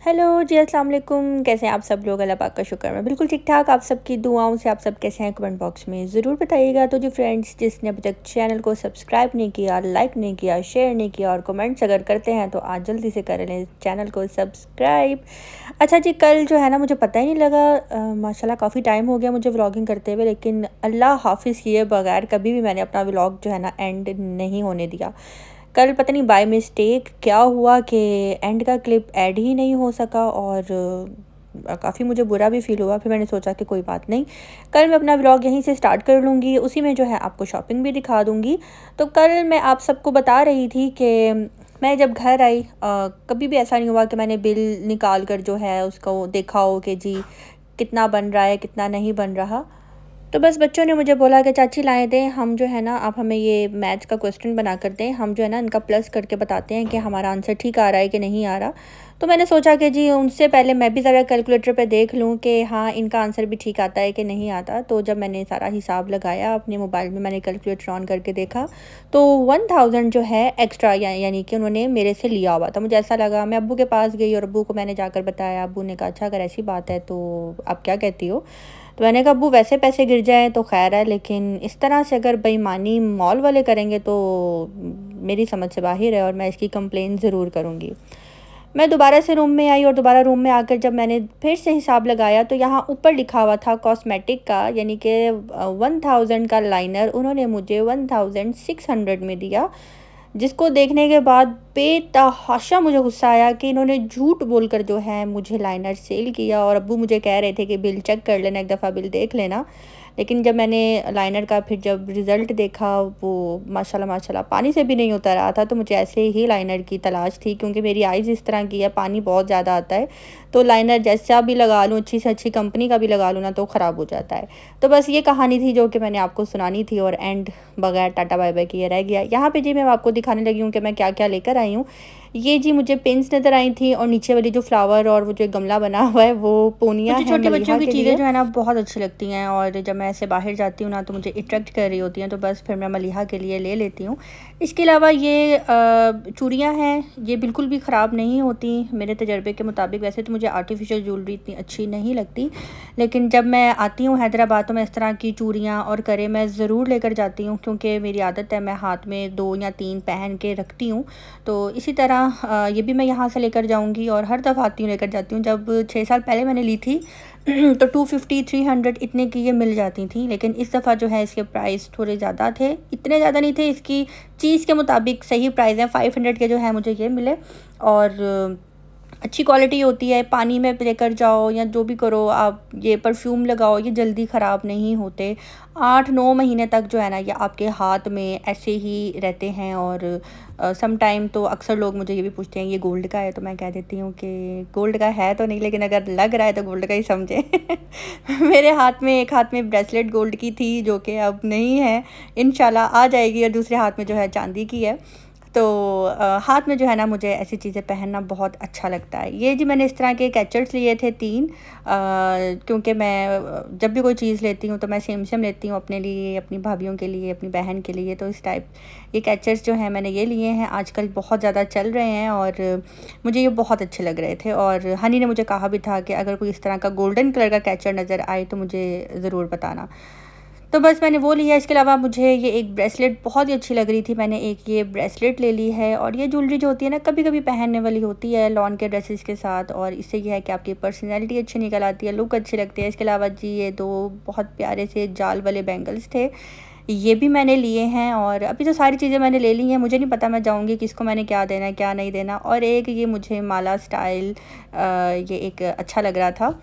Hello जी, अस्सलाम वालेकुम। कैसे हैं आप सब लोग? अल्लाह पाक का शुक्र है, मैं बिल्कुल ठीक ठाक। आप सबकी दुआओं से आप सब कैसे हैं कमेंट बॉक्स में ज़रूर बताइएगा। तो जी फ्रेंड्स, जिसने अभी तक चैनल को सब्सक्राइब नहीं किया, लाइक नहीं किया, शेयर नहीं किया और कमेंट्स अगर करते हैं तो आज जल्दी से कर लें चैनल को सब्सक्राइब। अच्छा जी, कल जो है ना मुझे पता ही नहीं लगा, माशाल्लाह काफ़ी टाइम हो गया मुझे व्लॉगिंग करते हुए, लेकिन अल्लाह हाफिज़ किए बगैर कभी भी मैंने अपना व्लॉग जो है ना एंड नहीं होने दिया। कल पता नहीं बाय मिस्टेक क्या हुआ कि एंड का क्लिप ऐड ही नहीं हो सका और काफ़ी मुझे बुरा भी फ़ील हुआ। फिर मैंने सोचा कि कोई बात नहीं, कल मैं अपना व्लॉग यहीं से स्टार्ट कर लूँगी, उसी में जो है आपको शॉपिंग भी दिखा दूँगी। तो कल मैं आप सबको बता रही थी कि मैं जब घर आई, कभी भी ऐसा नहीं हुआ कि मैंने बिल निकाल कर जो है उसको देखा हो कि जी कितना बन रहा है कितना नहीं बन रहा। तो बस बच्चों ने मुझे बोला कि चाची लाएँ दें, हम जो है ना आप हमें ये मैथ्स का क्वेश्चन बना कर दें, हम जो है ना इनका प्लस करके बताते हैं कि हमारा आंसर ठीक आ रहा है कि नहीं आ रहा। तो मैंने सोचा कि जी उनसे पहले मैं भी ज़रा कैलकुलेटर पे देख लूँ कि हाँ इनका आंसर भी ठीक आता है कि नहीं आता। तो जब मैंने सारा हिसाब लगाया अपने मोबाइल में, मैंने कैलकुलेटर ऑन करके देखा तो 1000 जो है एक्स्ट्रा यानी कि उन्होंने मेरे से लिया हुआ था। मुझे ऐसा लगा, मैं अब्बू के पास गई और अब्बू को मैंने जाकर बताया। अब्बू ने कहा अच्छा अगर ऐसी बात है तो आप क्या कहती हो? तो मैंने कहा अब्बू वैसे पैसे गिर जाएँ तो ख़ैर है, लेकिन इस तरह से अगर बेईमानी मॉल वाले करेंगे तो मेरी समझ से बाहर है और मैं इसकी कंप्लेन ज़रूर करूँगी। मैं दोबारा से रूम में आई और दोबारा रूम में आकर जब मैंने फिर से हिसाब लगाया तो यहाँ ऊपर लिखा हुआ था कॉस्मेटिक का, यानी कि 1000 का लाइनर उन्होंने मुझे 1600 में दिया। जिसको देखने के बाद बेतहाशा मुझे गुस्सा आया कि इन्होंने झूठ बोलकर जो है मुझे लाइनर सेल किया। और अब्बू मुझे कह रहे थे कि बिल चेक कर लेना, एक दफ़ा बिल देख लेना। लेकिन जब मैंने लाइनर का फिर जब रिज़ल्ट देखा, वो माशाल्लाह माशाल्लाह पानी से भी नहीं उतर रहा था। तो मुझे ऐसे ही लाइनर की तलाश थी, क्योंकि मेरी आइज़ इस तरह की है, पानी बहुत ज़्यादा आता है। तो लाइनर जैसा भी लगा लूँ, अच्छी से अच्छी कंपनी का भी लगा लूँ ना, तो ख़राब हो जाता है। तो बस ये कहानी थी जो कि मैंने आपको सुनानी थी और एंड बगैर टाटा बाय बाय किए रह गया। यहाँ पे जी मैं आपको दिखाने लगी हूँ कि मैं क्या-क्या लेकर आई हूँ। ये जी मुझे पिन्स नज़र आई थी और नीचे वाली जो फ्लावर और वो जो गमला बना हुआ है वो पोनियाँ हैं छोटे बच्चों मलीहा की के चीज़ें लिए। जो है ना बहुत अच्छी लगती हैं और जब मैं ऐसे बाहर जाती हूँ ना तो मुझे अट्रैक्ट कर रही होती हैं, तो बस फिर मैं मलीहा के लिए ले लेती हूँ। इसके अलावा ये चूड़ियाँ हैं, ये बिल्कुल भी ख़राब नहीं होती मेरे तजर्बे के मुताबिक। वैसे तो मुझे आर्टिफिशियल ज्वेलरी इतनी अच्छी नहीं लगती, लेकिन जब मैं आती हूँ हैदराबाद तो मैं इस तरह की चूड़ियाँ और करे मैं ज़रूर लेकर जाती हूँ, क्योंकि मेरी आदत है, मैं हाथ में 2 या 3 पहन के रखती हूँ। तो इसी तरह ये भी मैं यहाँ से लेकर जाऊँगी और हर दफ़ा आती हूँ लेकर जाती हूँ। जब 6 साल पहले मैंने ली थी तो 250 300 इतने की ये मिल जाती थी, लेकिन इस दफ़ा जो है इसके प्राइस थोड़े ज़्यादा थे। इतने ज़्यादा नहीं थे, इसकी चीज़ के मुताबिक सही प्राइस है। 500 के जो है मुझे ये मिले और अच्छी क्वालिटी होती है। पानी में लेकर जाओ या जो भी करो आप, ये परफ्यूम लगाओ, ये जल्दी ख़राब नहीं होते। 8-9 महीने तक जो है ना ये आपके हाथ में ऐसे ही रहते हैं। और सम टाइम तो अक्सर लोग मुझे ये भी पूछते हैं ये गोल्ड का है, तो मैं कह देती हूँ कि गोल्ड का है तो नहीं, लेकिन अगर लग रहा है तो गोल्ड का ही समझे। मेरे हाथ में एक हाथ में ब्रेसलेट गोल्ड की थी जो कि अब नहीं है, इंशाल्लाह आ जाएगी, और दूसरे हाथ में जो है चांदी की है। तो हाथ में जो है ना मुझे ऐसी चीज़ें पहनना बहुत अच्छा लगता है। ये जी मैंने इस तरह के कैचर्स लिए थे 3, क्योंकि मैं जब भी कोई चीज़ लेती हूँ तो मैं सेम सेम लेती हूँ, अपने लिए, अपनी भाभीयों के लिए, अपनी बहन के लिए। तो इस टाइप ये कैचर्स जो हैं मैंने ये लिए हैं, आजकल बहुत ज़्यादा चल रहे हैं और मुझे ये बहुत अच्छे लग रहे थे। और हनी ने मुझे कहा भी था कि अगर कोई इस तरह का गोल्डन कलर का कैचर नज़र आए तो मुझे ज़रूर बताना। तो बस मैंने वो लिया। इसके अलावा मुझे ये एक ब्रेसलेट बहुत ही अच्छी लग रही थी, मैंने एक ये ब्रेसलेट ले ली है। और ये ज्वेलरी जो होती है ना कभी कभी पहनने वाली होती है लॉन के ड्रेसेस के साथ, और इससे ये है कि आपकी पर्सनैलिटी अच्छी निकल आती है, लुक अच्छी लगती है। इसके अलावा जी ये 2 बहुत प्यारे से जाल वाले बैंगल्स थे, ये भी मैंने लिए हैं। और अभी तो सारी चीज़ें मैंने ले ली हैं, मुझे नहीं पता मैं जाऊँगी किसको मैंने क्या देना है क्या नहीं देना। और एक ये मुझे माला स्टाइल ये एक अच्छा लग रहा था,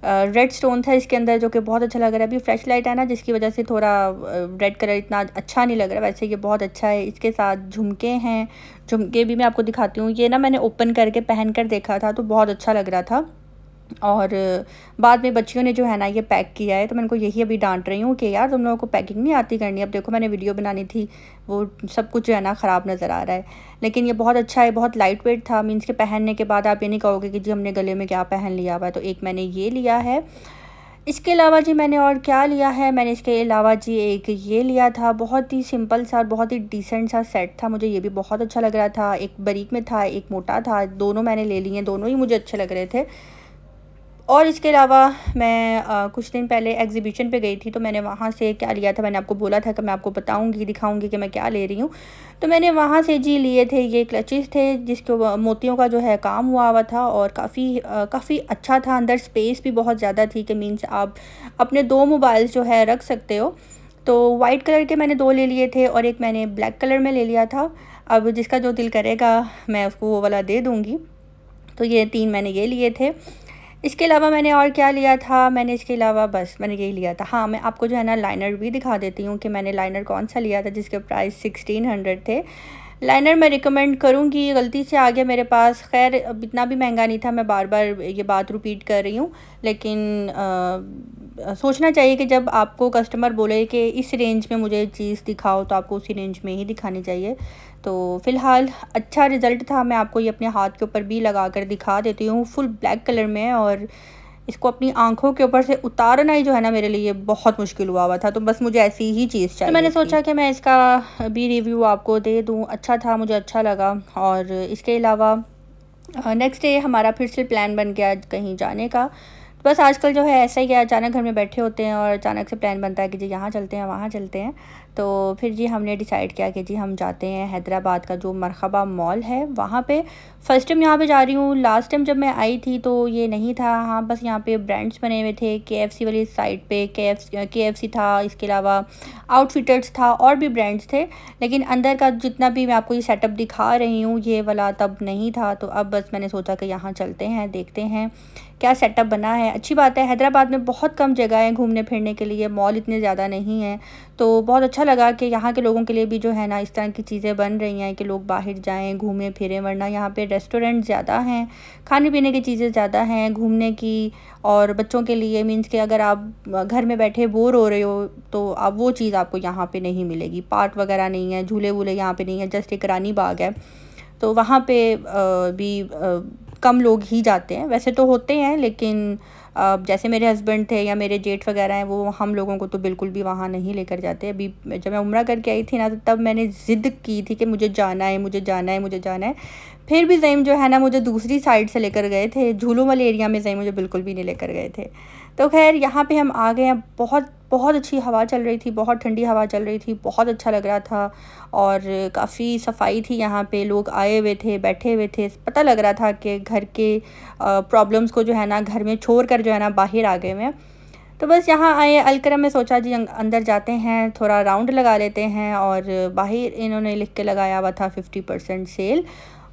रेड स्टोन था इसके अंदर, जो कि बहुत अच्छा लग रहा है। अभी फ्लैश लाइट है ना जिसकी वजह से थोड़ा रेड कलर इतना अच्छा नहीं लग रहा है, वैसे ये बहुत अच्छा है। इसके साथ झुमके हैं, झुमके भी मैं आपको दिखाती हूँ। ये ना मैंने ओपन करके पहन कर देखा था तो बहुत अच्छा लग रहा था। और बाद में बच्चियों ने जो है ना ये पैक किया है, तो मैं उनको यही अभी डांट रही हूँ कि यार तुम लोगों को पैकिंग नहीं आती करनी। अब देखो मैंने वीडियो बनानी थी, वो सब कुछ जो है ना ख़राब नज़र आ रहा है, लेकिन ये बहुत अच्छा है, बहुत लाइट वेट था। मीन्स के पहनने के बाद आप ये नहीं कहोगे कि जी हमने गले में क्या पहन लिया हुआ है। तो एक मैंने ये लिया है। इसके अलावा जी मैंने और क्या लिया है, मैंने इसके अलावा जी एक ये लिया था, बहुत ही सिंपल सा और बहुत ही डिसेंट सा सेट था, मुझे ये भी बहुत अच्छा लग रहा था। एक बारीक में था, एक मोटा था, दोनों मैंने ले लिए, दोनों ही मुझे अच्छे लग रहे थे। और इसके अलावा मैं कुछ दिन पहले एग्ज़िबिशन पे गई थी, तो मैंने वहाँ से क्या लिया था, मैंने आपको बोला था कि मैं आपको बताऊँगी, दिखाऊँगी कि मैं क्या ले रही हूँ। तो मैंने वहाँ से जी लिए थे ये क्लचेस थे, जिसके मोतियों का जो है काम हुआ हुआ था और काफ़ी अच्छा था। अंदर स्पेस भी बहुत ज़्यादा थी कि मीन्स आप अपने 2 मोबाइल्स जो है रख सकते हो। तो वाइट कलर के मैंने 2 ले लिए थे और एक मैंने ब्लैक कलर में ले लिया था। अब जिसका जो दिल करेगा मैं उसको वो वाला दे दूँगी। तो ये 3 मैंने ये लिए थे। इसके अलावा मैंने और क्या लिया था, मैंने इसके अलावा बस मैंने यही लिया था। हाँ, मैं आपको जो है ना लाइनर भी दिखा देती हूँ कि मैंने लाइनर कौन-सा लिया था जिसके प्राइस 1600 थे। लाइनर मैं रिकमेंड करूँगी, गलती से आ गया मेरे पास। ख़ैर अब इतना भी महंगा नहीं था, मैं बार-बार ये बात रिपीट कर रही हूँ। लेकिन सोचना चाहिए कि जब आपको कस्टमर बोले कि इस रेंज में मुझे चीज़ दिखाओ, तो आपको उसी रेंज में ही दिखानी चाहिए। तो फ़िलहाल अच्छा रिज़ल्ट था, मैं आपको ये अपने हाथ के ऊपर भी लगा कर दिखा देती हूँ, फुल ब्लैक कलर में। और इसको अपनी आँखों के ऊपर से उतारना ही जो है ना मेरे लिए बहुत मुश्किल हुआ हुआ था, तो बस मुझे ऐसी ही चीज़ चाहिए तो मैंने सोचा कि मैं इसका भी रिव्यू आपको दे दूँ। अच्छा था, मुझे अच्छा लगा। और इसके अलावा नेक्स्ट डे हमारा फिर से प्लान बन गया कहीं जाने का। बस आजकल जो है ऐसा ही है, अचानक घर में बैठे होते हैं और अचानक से प्लान बनता है कि जी यहाँ चलते हैं, वहाँ चलते हैं। तो फिर जी हमने डिसाइड किया कि जी हम जाते हैं हैदराबाद का जो मरहबा मॉल है वहाँ पे। फ़र्स्ट टाइम यहाँ पे जा रही हूँ, लास्ट टाइम जब मैं आई थी तो ये नहीं था। हाँ, बस यहाँ पे ब्रांड्स बने हुए थे, KFC वाली साइड पे KFC था, इसके अलावा आउटफिटर्स था और भी ब्रांड्स थे। लेकिन अंदर का जितना भी मैं आपको ये सेटअप दिखा रही हूँ ये वाला तब नहीं था। तो अब बस मैंने सोचा कि यहाँ चलते हैं, देखते हैं क्या सेटअप बना है। अच्छी बात है, हैदराबाद में बहुत कम जगह है घूमने फिरने के लिए, मॉल इतने ज़्यादा नहीं हैं। तो बहुत अच्छा लगा कि यहाँ के लोगों के लिए भी जो है ना इस तरह की चीज़ें बन रही हैं कि लोग बाहर जाएं, घूमें फिरें। वरना यहाँ पे रेस्टोरेंट ज़्यादा हैं, खाने पीने की चीज़ें ज़्यादा हैं घूमने की। और बच्चों के लिए मीन्स कि अगर आप घर में बैठे बोर हो रहे हो तो आप वो चीज़ आपको यहाँ पे नहीं मिलेगी। पार्क वगैरह नहीं है, झूले वूले यहाँ पे नहीं है, जस्ट एक रानी बाग है। तो वहाँ पे भी कम लोग ही जाते हैं, वैसे तो होते हैं लेकिन जैसे मेरे हस्बैंड थे या मेरे जेठ वगैरह हैं, वो हम लोगों को तो बिल्कुल भी वहाँ नहीं लेकर जाते। अभी जब मैं उम्रा करके आई थी ना, तो तब मैंने ज़िद की थी कि मुझे जाना है, मुझे जाना है, मुझे जाना है। फिर भी ज़ईम जो है ना मुझे दूसरी साइड से लेकर गए थे, झूलों वाले एरिया में ज़ईम मुझे बिल्कुल भी नहीं लेकर गए थे। तो खैर यहाँ पे हम आ गए हैं, बहुत बहुत अच्छी हवा चल रही थी, बहुत ठंडी हवा चल रही थी, बहुत अच्छा लग रहा था। और काफ़ी सफाई थी यहाँ पे, लोग आए हुए थे, बैठे हुए थे। पता लग रहा था कि घर के प्रॉब्लम्स को जो है ना घर में छोड़ कर जो है ना बाहर आ गए हुए हैं। तो बस यहाँ आए अलकरम में, सोचा जी अंदर जाते हैं, थोड़ा राउंड लगा लेते हैं। और बाहर इन्होंने लिख के लगाया हुआ था 50% सेल।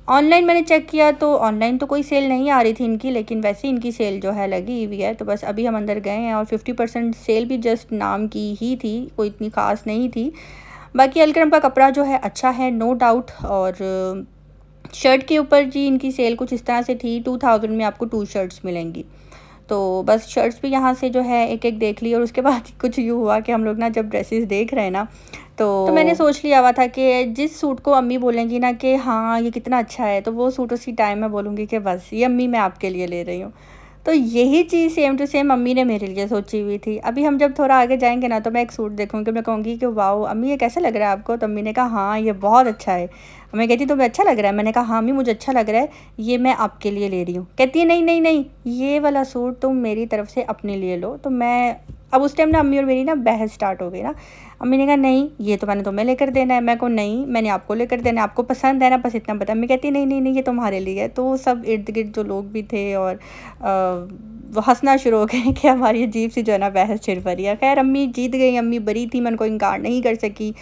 ऑनलाइन मैंने चेक किया तो ऑनलाइन तो कोई सेल नहीं आ रही थी इनकी, लेकिन वैसे इनकी सेल जो है लगी हुई है। तो बस अभी हम अंदर गए हैं और 50% सेल भी जस्ट नाम की ही थी, कोई इतनी ख़ास नहीं थी। बाकी अलकरम का कपड़ा जो है अच्छा है, नो डाउट। और शर्ट के ऊपर जी इनकी सेल कुछ इस तरह से थी, 2000 में आपको 2 शर्ट्स मिलेंगी। तो बस शर्ट्स भी यहाँ से जो है एक-एक देख ली। और उसके बाद कुछ यूँ हुआ कि हम लोग ना जब ड्रेसेस देख रहे हैं ना, तो मैंने सोच लिया हुआ था कि जिस सूट को अम्मी बोलेंगी ना कि हाँ ये कितना अच्छा है, तो वो सूट उसी टाइम मैं बोलूँगी कि बस ये अम्मी मैं आपके लिए ले रही हूँ। तो यही चीज़ सेम टू सेम मम्मी ने मेरे लिए सोची हुई थी। अभी हम जब थोड़ा आगे जाएँगे ना, तो मैं एक सूट देखूँगी, मैं कहूँगी कि वाओ अम्मी ये कैसा लग रहा है आपको? तो अम्मी ने कहा हाँ ये बहुत अच्छा है। मैं कहती तुम्हें अच्छा लग रहा है? मैंने कहा हाँ अम्मी मुझे अच्छा लग रहा है, ये मैं आपके लिए ले रही हूँ। कहती है नहीं नहीं नहीं, ये वाला सूट तुम मेरी तरफ से अपने लिए लो। तो मैं अब उस टाइम ना अम्मी और मेरी ना बहस स्टार्ट हो गई ना। अम्मी ने कहा नहीं ये तो मैंने तुम्हें लेकर देना है। मैं को नहीं मैंने आपको लेकर देना है, आपको पसंद है ना, बस इतना पता। अम्मी कहती नहीं नहीं नहीं ये तुम्हारे लिए है। तो सब इर्द गिर्द जो लोग भी थे और वो हंसना शुरू हो गए कि हमारी अजीब सी जो है ना बहस छिड़ पड़ी है। खैर अम्मी जीत गई, अम्मी बरी थी, मैं उनको इनकार नहीं कर सकी।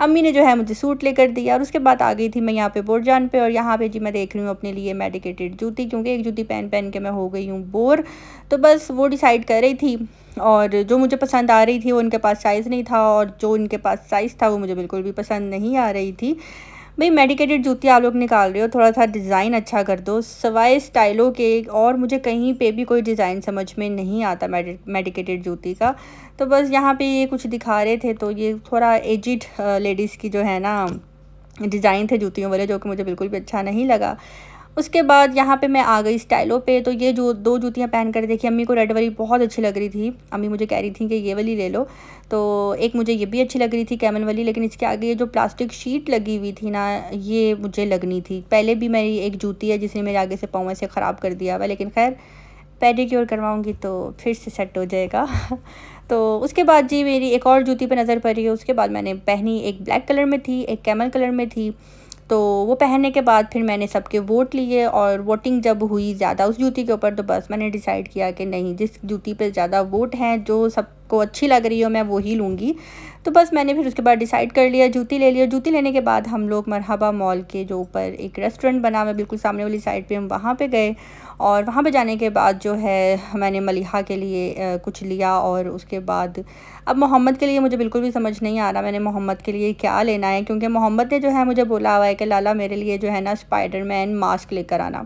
अम्मी ने जो है मुझे सूट लेकर दिया और उसके बाद आ गई थी मैं यहाँ पे बुरजान पे। और यहाँ पे जी मैं देख रही हूँ अपने लिए मेडिकेटेड जूती, क्योंकि एक जूती पहन पहन के मैं हो गई हूँ बोर। तो बस वो डिसाइड कर रही थी और जो मुझे पसंद आ रही थी वो उनके पास साइज़ नहीं था, और जो उनके पास साइज़ था वो मुझे बिल्कुल भी पसंद नहीं आ रही थी। भाई मेडिकेटेड जूती आप लोग निकाल रहे हो, थोड़ा सा डिज़ाइन अच्छा कर दो सवाए स्टाइलों के। और मुझे कहीं पे भी कोई डिज़ाइन समझ में नहीं आता मेडिकेटेड जूती का। तो बस यहाँ पे ये कुछ दिखा रहे थे, तो ये थोड़ा एजिड लेडीज़ की जो है ना डिज़ाइन थे जूतियों वाले, जो कि मुझे बिल्कुल भी अच्छा नहीं लगा। उसके बाद यहाँ पे मैं आ गई स्टाइलों पे। तो ये जो 2 जूतियाँ पहन कर देखी, अम्मी को रेड वाली बहुत अच्छी लग रही थी। अम्मी मुझे कह रही थी कि ये वाली ले लो, तो एक मुझे ये भी अच्छी लग रही थी कैमल वाली, लेकिन इसके आगे ये जो प्लास्टिक शीट लगी हुई थी ना, ये मुझे लगनी थी। पहले भी मेरी एक जूती है जिसने मेरे आगे से पाँव ऐसे ख़राब कर दिया हुआ, लेकिन खैर पेडिक्योर करवाऊँगी तो फिर से सेट हो जाएगा। तो उसके बाद जी मेरी एक और जूती पे नज़र पड़ी है। उसके बाद मैंने पहनी, एक ब्लैक कलर में थी, एक कैमल कलर में थी। तो वो पहनने के बाद फिर मैंने सबके वोट लिए, और वोटिंग जब हुई ज़्यादा उस जूती के ऊपर, तो बस मैंने डिसाइड किया कि नहीं, जिस जूती पे ज़्यादा वोट हैं, जो सबको अच्छी लग रही हो, मैं वो ही लूँगी। तो बस मैंने फिर उसके बाद डिसाइड कर लिया, जूती ले लिया। जूती लेने के बाद हम लोग मरहबा मॉल के जो ऊपर एक रेस्टोरेंट बना हुआ है बिल्कुल सामने वाली साइड पे, हम वहाँ पे गए। और वहाँ पे जाने के बाद जो है मैंने मलिहा के लिए कुछ लिया। और उसके बाद अब मोहम्मद के लिए मुझे बिल्कुल भी समझ नहीं आ रहा मैंने मोहम्मद के लिए क्या लेना है, क्योंकि मोहम्मद ने जो है मुझे बोला हुआ है कि लाला मेरे लिए जो है ना स्पाइडरमैन मास्क लेकर आना।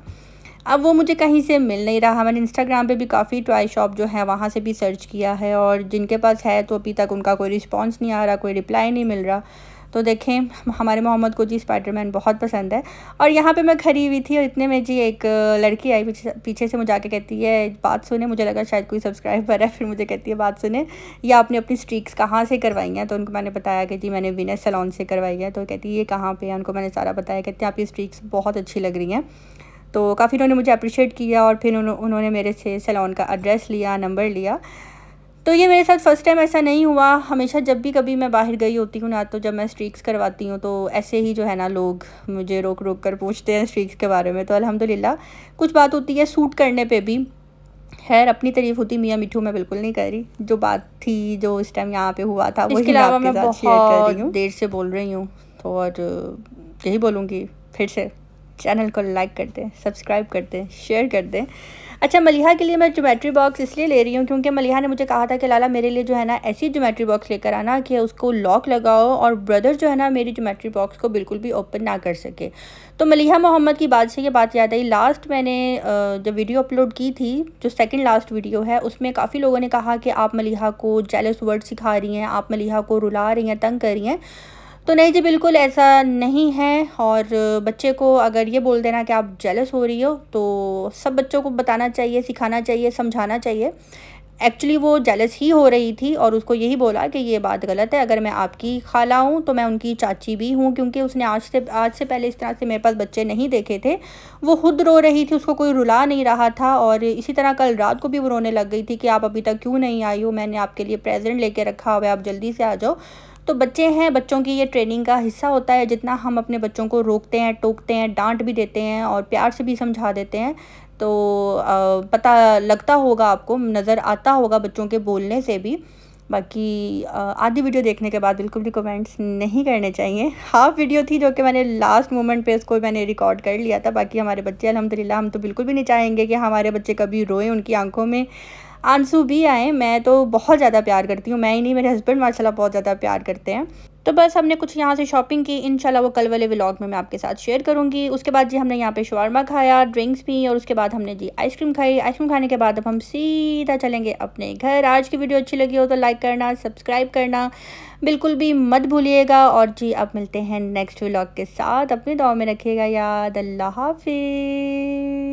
अब वो मुझे कहीं से मिल नहीं रहा। मैंने इंस्टाग्राम पे भी काफ़ी टॉय शॉप जो है वहाँ से भी सर्च किया है, और जिनके पास है तो अभी तक उनका कोई रिस्पांस नहीं आ रहा, कोई रिप्लाई नहीं मिल रहा। तो देखें, हमारे मोहम्मद को जी स्पाइडरमैन बहुत पसंद है। और यहाँ पे मैं खड़ी हुई थी और इतने में जी एक लड़की आई पीछे से, मुझे आके कहती है बात सुने। मुझे लगा शायद कोई सब्सक्राइबर है, फिर मुझे कहती है बात सुने, या आपने अपनी स्ट्रीक्स कहाँ से करवाई हैं। तो उनको मैंने बताया कि जी मैंने विनस सैलून से करवाई है। तो कहती है ये कहाँ पे है, उनको मैंने सारा बताया। कहते हैं आपकी स्ट्रीक्स बहुत अच्छी लग रही हैं। तो काफ़ी उन्होंने मुझे अप्रिशिएट किया, और फिर उन्होंने मेरे से सैलून का एड्रेस लिया, नंबर लिया। तो ये मेरे साथ फ़र्स्ट टाइम ऐसा नहीं हुआ। हमेशा जब भी कभी मैं बाहर गई होती हूँ ना, तो जब मैं स्ट्रीक्स करवाती हूँ तो ऐसे ही जो है ना लोग मुझे रोक रोक कर पूछते हैं स्ट्रीक्स के बारे में। तो अल्हम्दुलिल्लाह कुछ बात होती है सूट करने पे भी। खैर अपनी तारीफ़ होती मियाँ मिठू मैं बिल्कुल नहीं कर रही। जो बात थी, जो इस टाइम यहाँ पे हुआ था, वो इसके मैं अलावा आपके मैं साथ शेयर कर रही बहुत हूँ। देर से बोल रही हूँ, तो और यही बोलूँगी फिर से, चैनल को लाइक कर दें, सब्सक्राइब कर दें, शेयर कर दें। अच्छा, मलिहा के लिए मैं ज्योमेट्री बॉक्स इसलिए ले रही हूँ क्योंकि मलिहा ने मुझे कहा था कि लाला मेरे लिए जो है ना ऐसी ज्योमेट्री बॉक्स लेकर आना कि उसको लॉक लगाओ और ब्रदर जो है ना मेरी ज्योमेट्री बॉक्स को बिल्कुल भी ओपन ना कर सके। तो मलिहा मोहम्मद की बात से ये बात याद आई। लास्ट मैंने जब वीडियो अपलोड की थी, जो सेकंड लास्ट वीडियो है, उसमें काफ़ी लोगों ने कहा कि आप मलिहा को जेलस वर्ड सिखा रही हैं, आप मलिहा को रुला रही हैं, तंग कर रही हैं। तो नहीं जी, बिल्कुल ऐसा नहीं है। और बच्चे को अगर ये बोल देना कि आप जेलस हो रही हो, तो सब बच्चों को बताना चाहिए, सिखाना चाहिए, समझाना चाहिए। एक्चुअली वो जेलस ही हो रही थी, और उसको यही बोला कि ये बात गलत है, अगर मैं आपकी खाला हूँ तो मैं उनकी चाची भी हूँ, क्योंकि उसने आज से पहले इस तरह से मेरे पास बच्चे नहीं देखे थे। वो खुद रो रही थी, उसको कोई रुला नहीं रहा था। और इसी तरह कल रात को भी वो रोने लग गई थी कि आप अभी तक क्यों नहीं आई हो, मैंने आपके लिए प्रेजेंट लेके रखा हुआ है, आप जल्दी से आ जाओ। तो बच्चे हैं, बच्चों की ये ट्रेनिंग का हिस्सा होता है। जितना हम अपने बच्चों को रोकते हैं, टोकते हैं, डांट भी देते हैं और प्यार से भी समझा देते हैं, तो पता लगता होगा, आपको नज़र आता होगा बच्चों के बोलने से भी। बाकी आधी वीडियो देखने के बाद बिल्कुल भी कमेंट्स नहीं करने चाहिए। हाफ वीडियो थी जो कि मैंने लास्ट मोमेंट पे उसको मैंने रिकॉर्ड कर लिया था। बाकी हमारे बच्चे अल्हम्दुलिल्लाह, हम तो बिल्कुल भी नहीं चाहेंगे कि हमारे बच्चे कभी रोएं, उनकी आंखों में आंसू भी आए। मैं तो बहुत ज़्यादा प्यार करती हूँ, मैं ही नहीं, मेरे हस्बैंड माशाल्लाह बहुत ज़्यादा प्यार करते हैं। तो बस हमने कुछ यहाँ से शॉपिंग की, इंशाल्लाह वो कल वाले व्लॉग में मैं आपके साथ शेयर करूँगी। उसके बाद जी हमने यहाँ पे शवारमा खाया, ड्रिंक्स पी, और उसके बाद हमने जी आइसक्रीम खाई। आइसक्रीम खाने के बाद अब हम सीधा चलेंगे अपने घर। आज की वीडियो अच्छी लगी हो तो लाइक करना, सब्सक्राइब करना बिल्कुल भी मत भूलिएगा। और जी अब मिलते हैं नेक्स्ट व्लॉग के साथ। अपनी दुआ में रखिएगा याद। अल्लाह हाफिज़।